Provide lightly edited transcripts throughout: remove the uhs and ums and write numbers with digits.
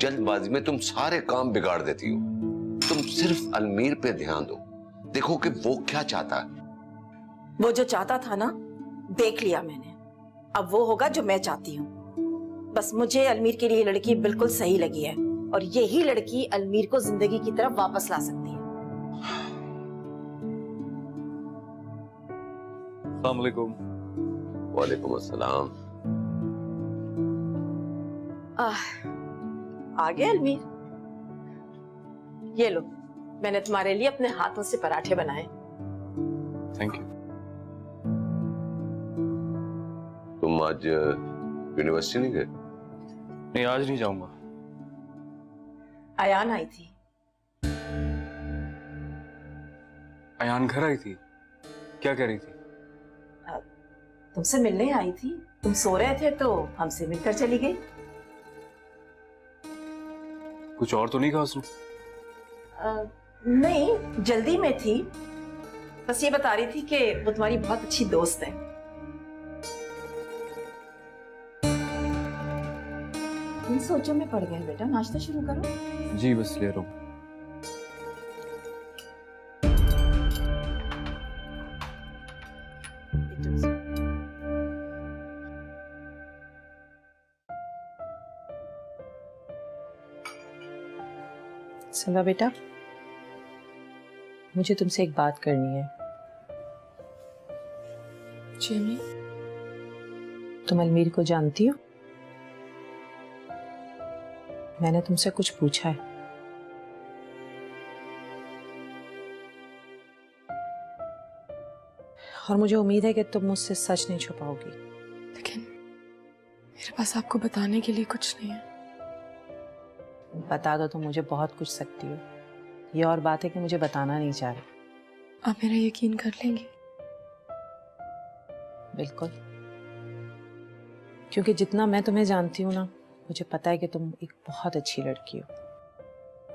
जल्दबाजी में तुम सारे काम बिगाड़ देती हो। तुम सिर्फ अलमीर पे ध्यान दो, देखो कि वो क्या चाहता है। वो जो चाहता था ना, देख लिया मैंने। अब वो होगा जो मैं चाहती हूँ। बस मुझे अलमीर के लिए लड़की बिल्कुल सही लगी है, और यही लड़की अलमीर को जिंदगी की तरफ वापस ला सकती है। अस्सलाम वालेकुम। वालेकुम अस्सलाम। आ गए अलमीर। ये लो, मैंने तुम्हारे लिए अपने हाथों से पराठे बनाए। Thank you. तुम आज यूनिवर्सिटी नहीं गए? नहीं, आज नहीं जाऊंगा। अयान आई थी। अयान घर आई थी? क्या कह रही थी? तुमसे मिलने आई थी। तुम सो रहे थे तो हमसे मिलकर चली गई। कुछ और तो नहीं कहा उसने? नहीं, जल्दी में थी। बस ये बता रही थी कि वो तुम्हारी बहुत अच्छी दोस्त है। इन सोचों में पड़ गए बेटा, नाश्ता शुरू करो। जी बस ले रहा हूँ। सलवा बेटा, मुझे तुमसे एक बात करनी है। जी अम्मी। तुम अलमीर को जानती हो? मैंने तुमसे कुछ पूछा है। और मुझे उम्मीद है कि तुम मुझसे सच नहीं छुपाओगी। लेकिन मेरे पास आपको बताने के लिए कुछ नहीं है। बता दो तो मुझे बहुत कुछ सकती हो। ये और बात है कि मुझे बताना नहीं चाह रही। आप मेरा यकीन कर लेंगे? बिल्कुल, क्योंकि जितना मैं तुम्हें जानती हूँ ना, मुझे पता है कि तुम एक बहुत अच्छी लड़की हो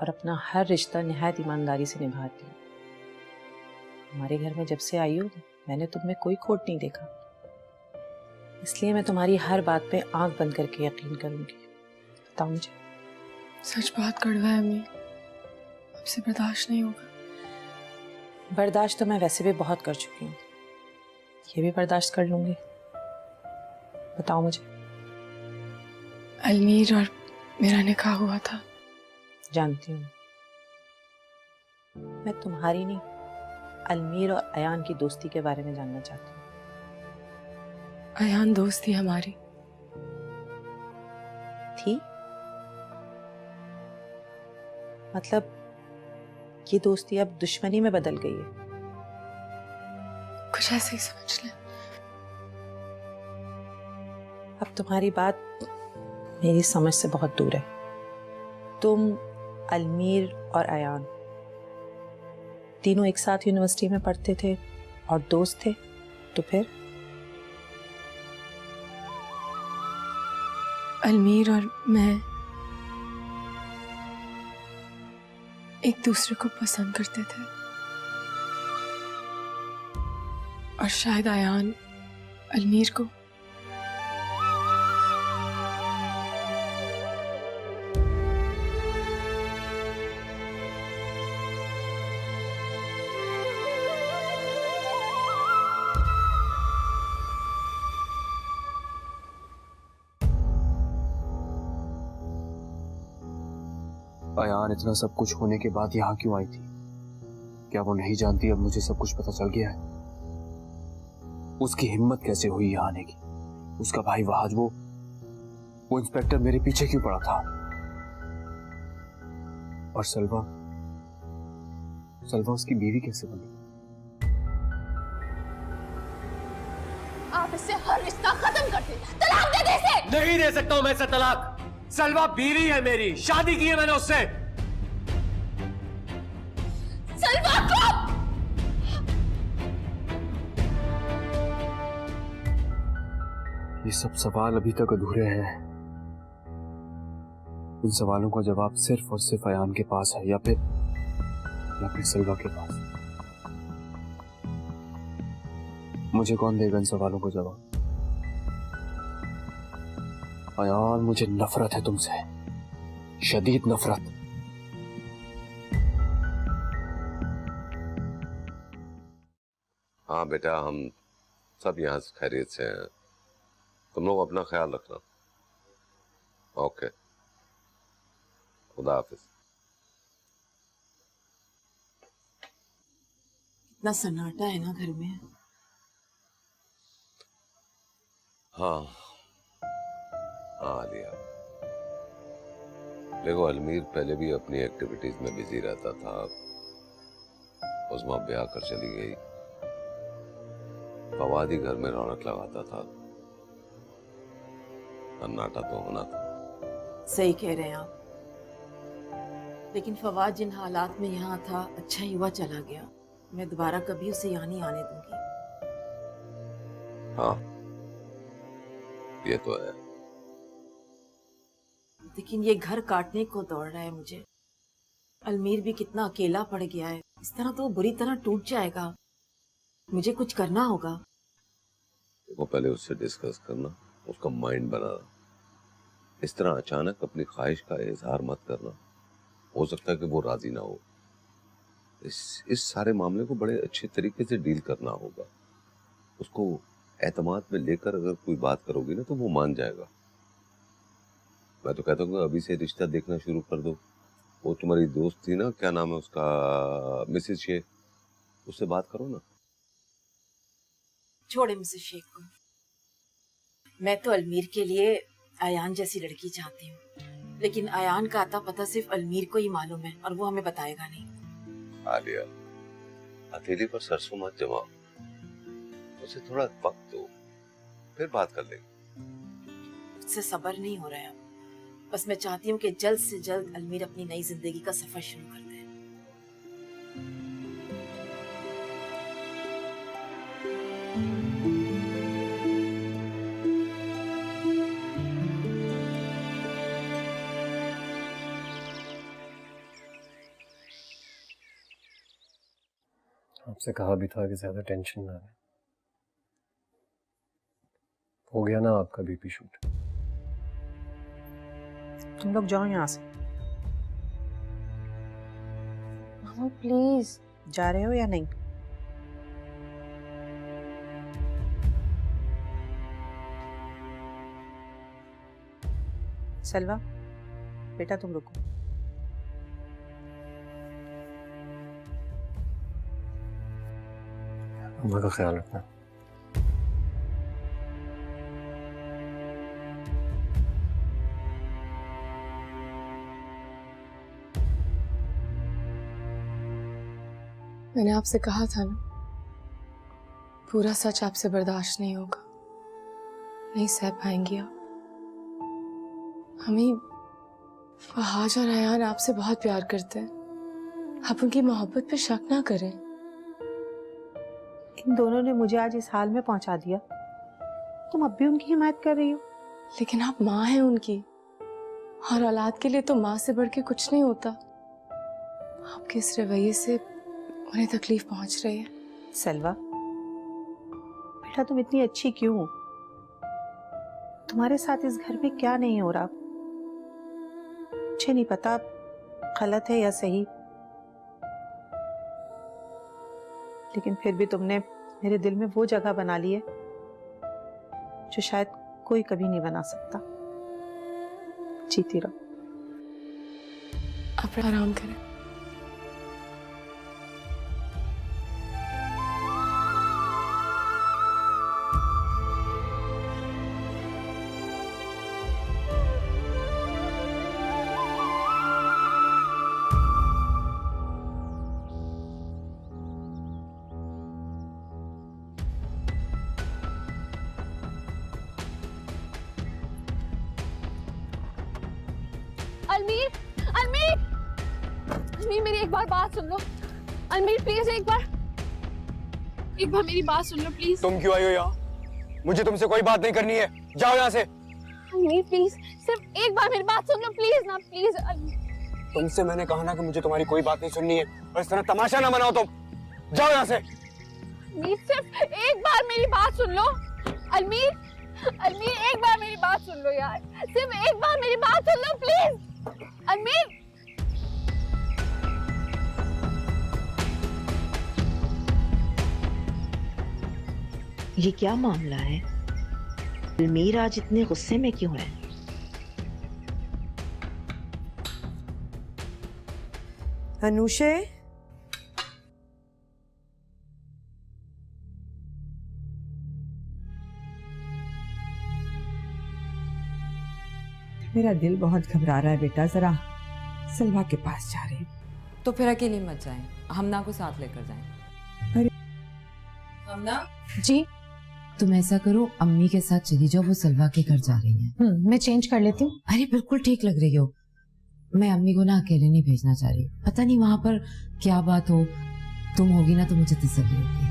और अपना हर रिश्ता निहायत ईमानदारी से निभाती हो। हमारे घर में जब से आई हो, मैंने तुम में कोई खोट नहीं देखा। इसलिए मैं तुम्हारी हर बात पे आंख बंद करके यकीन करूंगी। बताओ मुझे। सच बहुत कड़वा है अम्मी, आपसे बर्दाश्त नहीं होगा। बर्दाश्त तो मैं वैसे भी बहुत कर चुकी हूँ, ये भी बर्दाश्त कर लूंगी। बताओ मुझे। अलमीर और मेरा निकाह हुआ था। जानती हूँ। मैं तुम्हारी नहीं, अलमीर और अयान की दोस्ती के बारे में जानना चाहती हूँ। अयान दोस्त थी हमारी। थी? मतलब ये दोस्ती अब दुश्मनी में बदल गई है? कुछ ऐसे ही समझ लें। अब तुम्हारी बात मेरी समझ से बहुत दूर है। तुम, अलमीर और अयान तीनों एक साथ यूनिवर्सिटी में पढ़ते थे और दोस्त थे, तो फिर? अलमीर और मैं एक दूसरे को पसंद करते थे, और शायद अयान अलमीर को। अयान इतना सब कुछ होने के बाद यहाँ क्यों आई थी? क्या वो नहीं जानती अब मुझे सब कुछ पता चल गया है? उसकी हिम्मत कैसे हुई यहाँ आने की? उसका भाई वहाज, वो इंस्पेक्टर मेरे पीछे क्यों पड़ा था? और सलवा उसकी बीवी कैसे बनी? आप इससे हर रिश्ता खत्म कर दे, तलाक दे दे इसे। नहीं दे सकता हूं मैं इसे तलाक। सलवा बीवी है मेरी, शादी की है मैंने उससे। सलवा को ये सब सवाल अभी तक अधूरे हैं। इन सवालों का जवाब सिर्फ और सिर्फ अयान के पास है, या फिर सलवा के पास। मुझे कौन देगा इन सवालों का जवाब? अयान, मुझे नफरत है तुमसे, शदीद नफरत। हाँ बेटा, हम सब यहाँ से खैरियत से हैं। तुम लोग अपना ख्याल रखना। ओके, खुदा हाफिज। इतना सन्नाटा है ना घर में। हाँ हाँ आलिया, देखो अलमीर पहले भी अपनी एक्टिविटीज में बिजी रहता था। उस्मा ब्याह कर चली गई, फवाद ही घर में रौनक लगाता था। सन्नाटा तो होना था। सही कह रहे हैं आप, लेकिन फवाद जिन हालात में यहाँ था, अच्छा ही हुआ चला गया। मैं दोबारा कभी उसे यहाँ नहीं आने दूंगी। हाँ ये तो है। लेकिन ये घर काटने को दौड़ रहा है मुझे। अलमीर भी कितना अकेला पड़ गया है। इस तरह तो वो बुरी तरह टूट जाएगा। मुझे कुछ करना होगा। वो पहले उससे डिस्कस करना, उसका माइंड बनाना। इस तरह अचानक अपनी ख्वाहिश का इजहार मत करना। हो सकता है कि वो राजी ना हो। इस सारे मामले को बड़े अच्छे तरीके से डील करना होगा। उसको एतमाद में लेकर अगर कोई बात करोगी ना तो वो मान जाएगा। मैं तो कहता हूँ अभी से रिश्ता देखना शुरू कर दो। वो तुम्हारी दोस्त थी ना, क्या नाम है उसका, मिसेस शेख, उससे बात करो ना। छोड़े मिसेस शेख को। मैं तो अलमीर के लिए आयान जैसी लड़की चाहती हूँ, लेकिन आयान का आता पता सिर्फ अलमीर को ही मालूम है और वो हमें बताएगा नहीं। आलिया, हथेली पर सरसों मत जमाओ। उसे थोड़ा वक्त दो, फिर बात कर लेंगे। मुझसे सब्र नहीं हो रहा है। बस मैं चाहती हूँ कि जल्द से जल्द अलमीर अपनी नई जिंदगी का सफर शुरू कर दे। आपसे कहा भी था कि ज्यादा टेंशन ना लें। हो गया ना आपका बीपी शूट। तुम लोग जाओ यहाँ से। मामा प्लीज। जा रहे हो या नहीं? सलवा, बेटा तुम रुको। अम्मा का ख्याल रखना। मैंने आपसे कहा था ना, पूरा सच आपसे बर्दाश्त नहीं होगा। नहीं सह पाएंगी आप। हमें फहाज और अयान आपसे बहुत प्यार करते हैं। आप उनकी मोहब्बत पे शक ना करें। इन दोनों ने मुझे आज इस हाल में पहुंचा दिया, तुम अब भी उनकी हिमायत कर रही हो। लेकिन आप माँ हैं उनकी, और औलाद के लिए तो माँ से बढ़ के कुछ नहीं होता। आपके इस रवैये से उन्हें तकलीफ पहुंच रही है। सलवा, बेटा तुम इतनी अच्छी क्यों हो? तुम्हारे साथ इस घर में क्या नहीं हो रहा? मुझे नहीं पता गलत है या सही, लेकिन फिर भी तुमने मेरे दिल में वो जगह बना ली है जो शायद कोई कभी नहीं बना सकता। जीती रहो। आप आराम करें। अलमीर, अलमीर, अलमीर मेरी एक बार बात सुन लो। अलमीर प्लीज एक बार मेरी बात सुन लो प्लीज। तुम क्यों आई हो यहाँ? मुझे तुमसे कोई बात नहीं करनी है, जाओ यहाँ से। अलमीर प्लीज, सिर्फ एक बार मेरी बात सुन लो प्लीज ना, प्लीज। तुमसे मैंने कहा ना कि मुझे तुम्हारी कोई बात नहीं सुननी है, और इस तरह तमाशा ना बनाओ तुम। जाओ यहाँ से। अलमीर सिर्फ एक बार मेरी बात सुन लो। अलमीर, अलमीर एक बार मेरी बात सुन लो यार, सिर्फ एक बार मेरी बात सुन लो प्लीज। अनमीर ये क्या मामला है? अलमीर आज इतने गुस्से में क्यों है? अनुषे, मेरा दिल बहुत घबरा रहा है बेटा, जरा सलवा के पास जा रही हूँ। तो फिर अकेले मत जाएं, हमना को साथ लेकर जाएं। हमना जी तुम ऐसा करो, अम्मी के साथ चली जाओ, वो सलवा के घर जा रही हैं। मैं चेंज कर लेती हूँ। अरे बिल्कुल ठीक लग रही हो। मैं अम्मी को ना अकेले नहीं भेजना चाह रही, पता नहीं वहां पर क्या बात हो, तुम होगी ना तो मुझे तसल्ली होगी।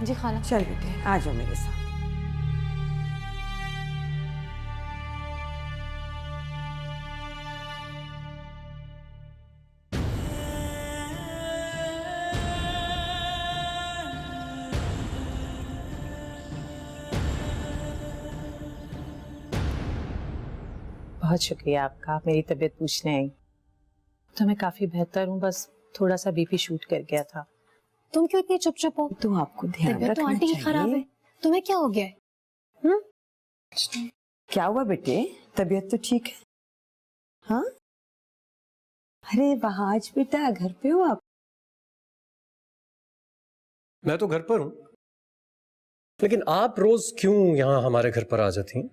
जी खाला। चल बेटे, आ जाओ मेरे साथ। बहुत शुक्रिया आपका, मेरी तबीयत पूछने आई। तो मैं काफी बेहतर हूँ, बस थोड़ा सा बीपी शूट कर गया था। तुम क्यों इतनी चुप चुप हो? तो आपको ध्यान तबीयत तो रखना आंटी की खराब है। चाहिए। तुम्हें क्या हो गया है? क्या हुआ बेटे, तबीयत तो ठीक है? हाँ, अरे वहाँ आज बेटा घर पे हो आप? मैं तो घर पर हूँ, लेकिन आप रोज क्यों यहाँ हमारे घर पर आ जाती हैं?